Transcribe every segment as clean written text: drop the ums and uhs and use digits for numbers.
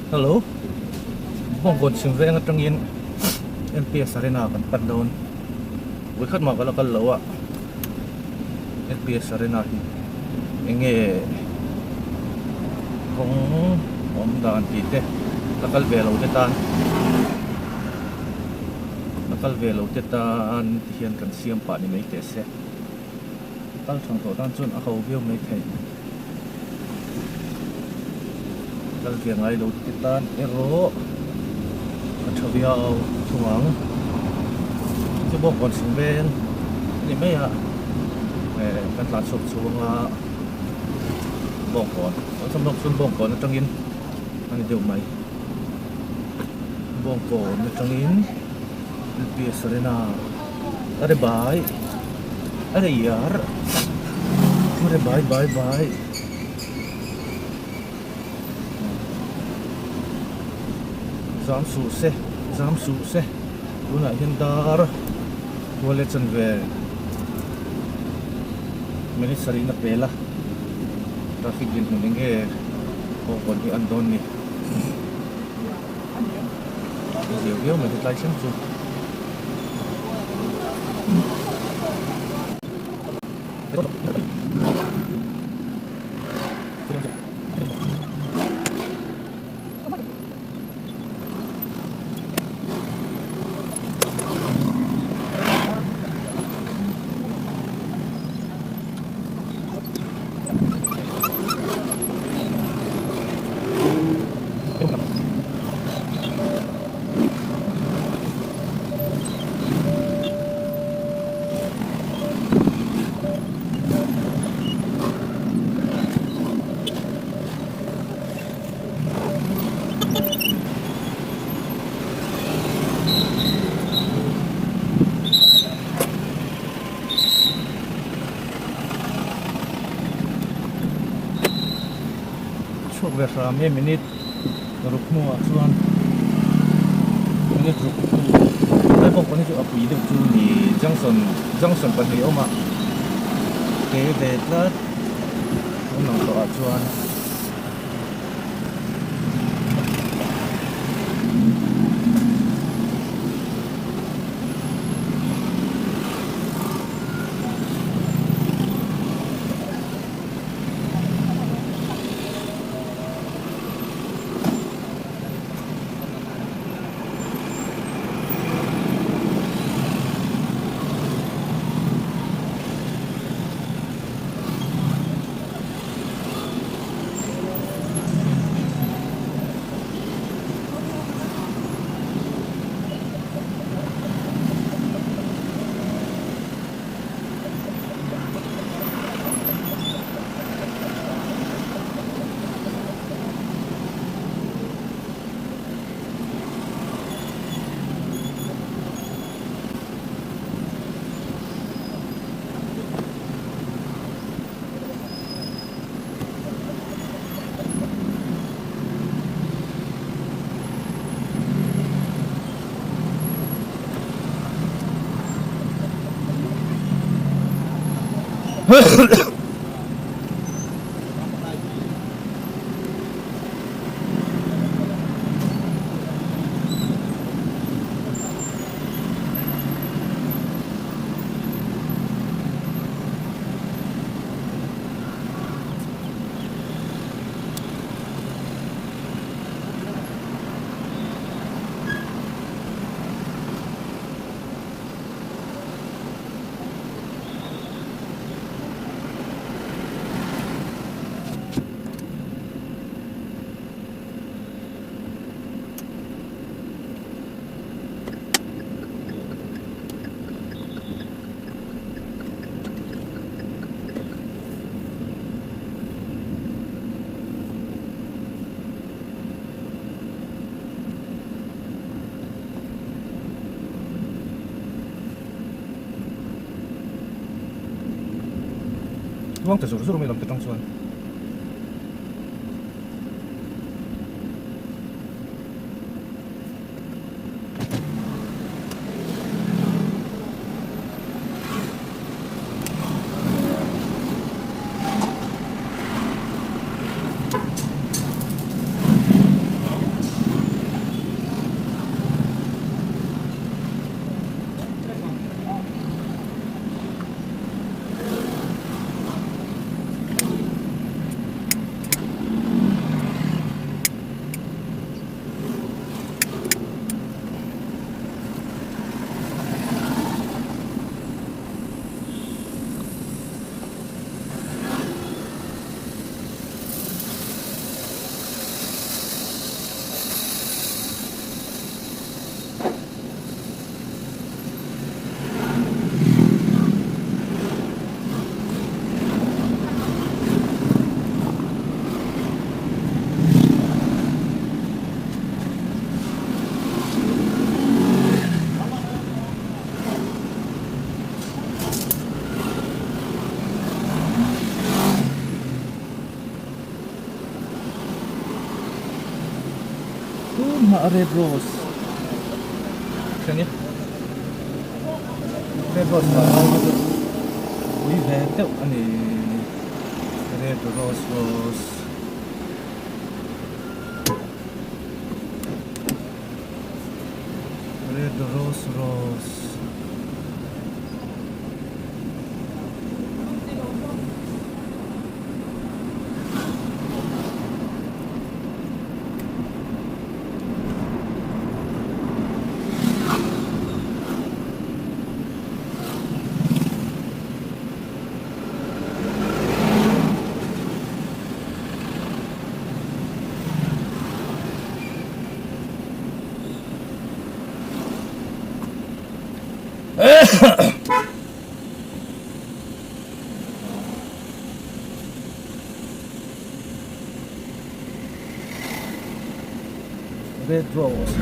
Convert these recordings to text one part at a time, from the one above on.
Hello, bong gon sim ve nga tangin NPS Arena kan padon. Wi khat ma kala kal lawa. NPS Arena hi. Enge kong om dan ti te. Nakal velo te tan. Nakal velo te tan hian kan siam pa ni mai te se. Tal thang to tan chun a khau view mai thei. Kal ve ngai lo te tan ero. Athavia au thuang. Chu bong gon sim ve ni mai a. Kan la sop chuanga bong gon. Sam nok sun bong gon atangin. Ani deu mai. Bong gon atangin. NPS Arena. Are bai. Are yar. Are bai. Zam su se. Luna hindar. Wale chan ve. Meni sarina pela. Traffic din huninge. Bong ni andon ni. Diyo may license su. Chok ve ra me minute ruk mu a chuan minute ruk ai bong pani chu apui de chu ni junction pan hi oma ke ve tlat nong to a chuan Wang te suruh mai lam te tang chuan Red Rose. Kan ya? Red Rose Ui vetel ani Red Rose Rose. Red Rose Rose. Red Rose.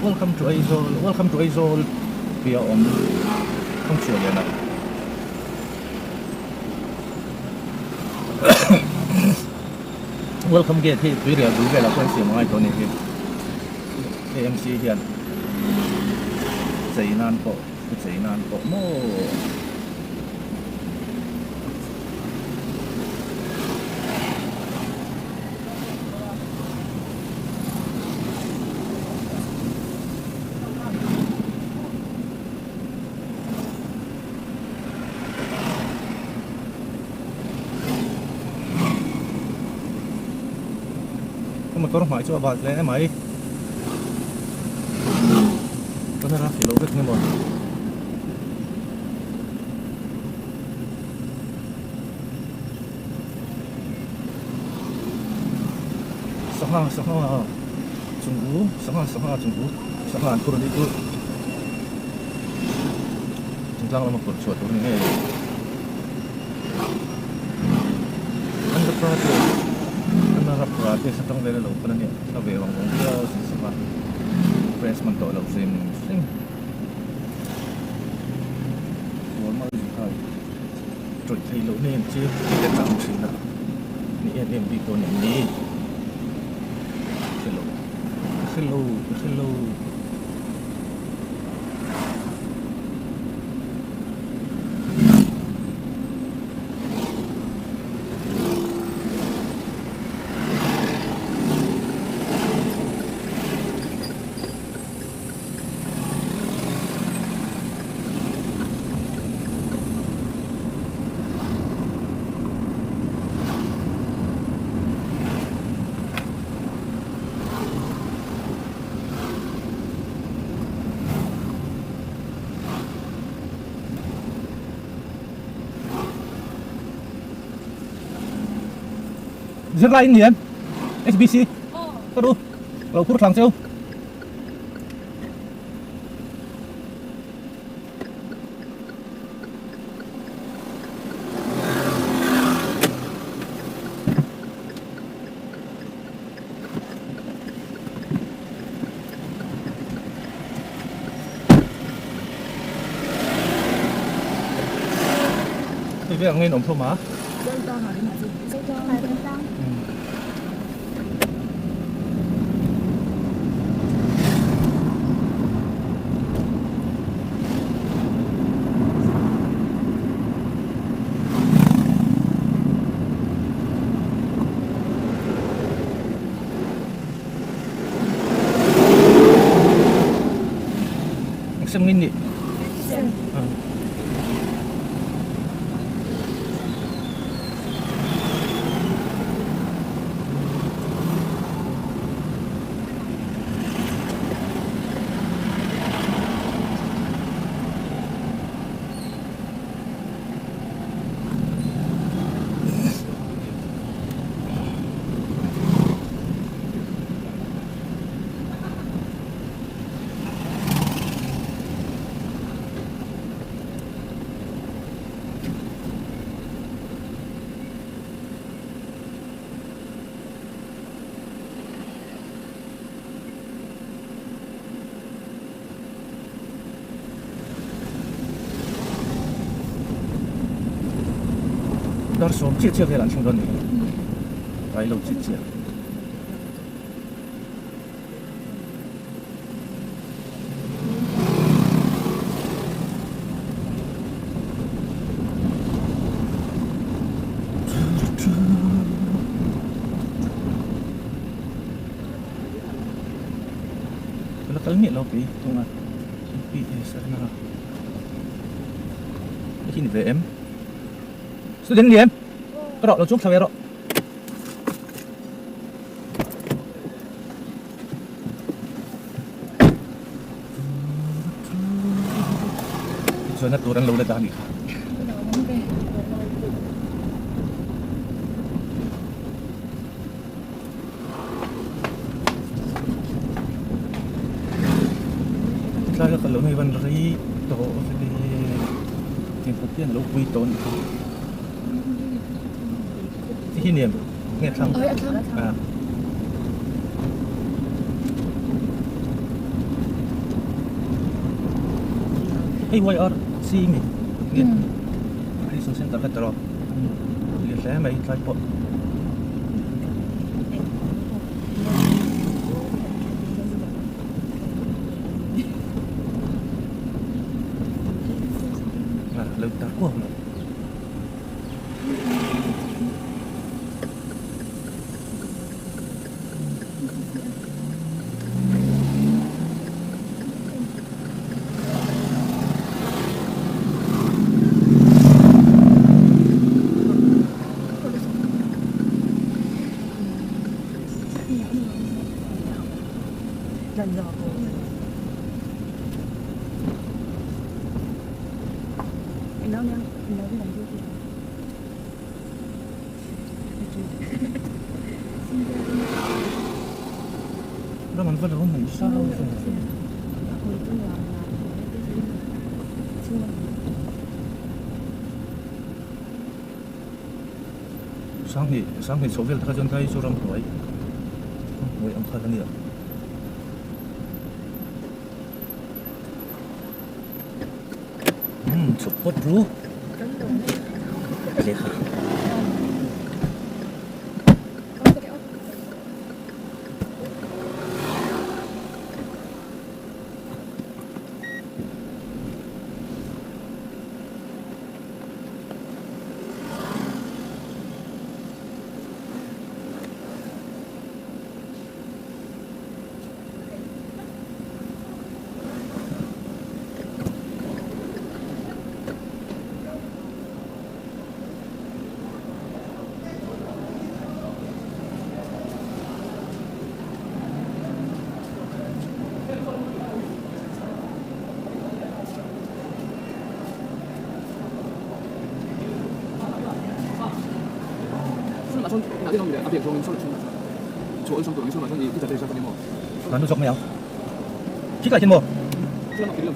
Welcome to Aizol. Welcome to Aizol. Pia om không chịu liền ạ. Welcome gate thì tuy là đúng là quen xỉa ngoài chỗ này thì AMC hiện giấy nan bộ mô. Motor mai coba bahas lainnya mai. Bener lah, kilobit nih mon. Sama tunggu, sama turun itu. Tentang lama kurang turun ini. Anda perhatian. Harap berarti setong dari laut pernah ni, sampai orang dia sama press mentok laut sim. Normal juga. Trôi thay laut ni chứ kita tahu sih lah. Ni yang di tu ni. Hello. Lain ni kan? SBC. Aduh, kalau kurang langsung. thì bây giờ nghe nóng thô má. Dâu to hỏi mà gì? Dâu to là bên trong. Xem nghìn nhỉ? Đó là số chia về làm chung đơn này. Đấy lâu chia. Nó tới miệng lâu tí, không à? Bị sao nào? Khi về em. Sudah ni em. Terok lo cuk sampai terok. Soalnya turun lo udah tahan nih. Saya kalau ni ban ri to jadi yang penting lo quy ton. Khi niệm nghe xong à hey why are see me nghe đi xuống center cái trò liệt lẽ mày thay bộ à lực ta quá mà Lần rồi anh nói nha, anh nói cái lần trước đó mình vẫn không mình sao đâu sáng thì số việc ta chân tay số rong tuổi người ông khơi cái nhiều support bro lihat 손 나게 나오는데 앞에 좋은 손을 줍니다. 좋은 손도 손을 손이 기자 대셔서 뭐. 난도 적 mèo. Thích lại trên một. Chưa nó cái lượng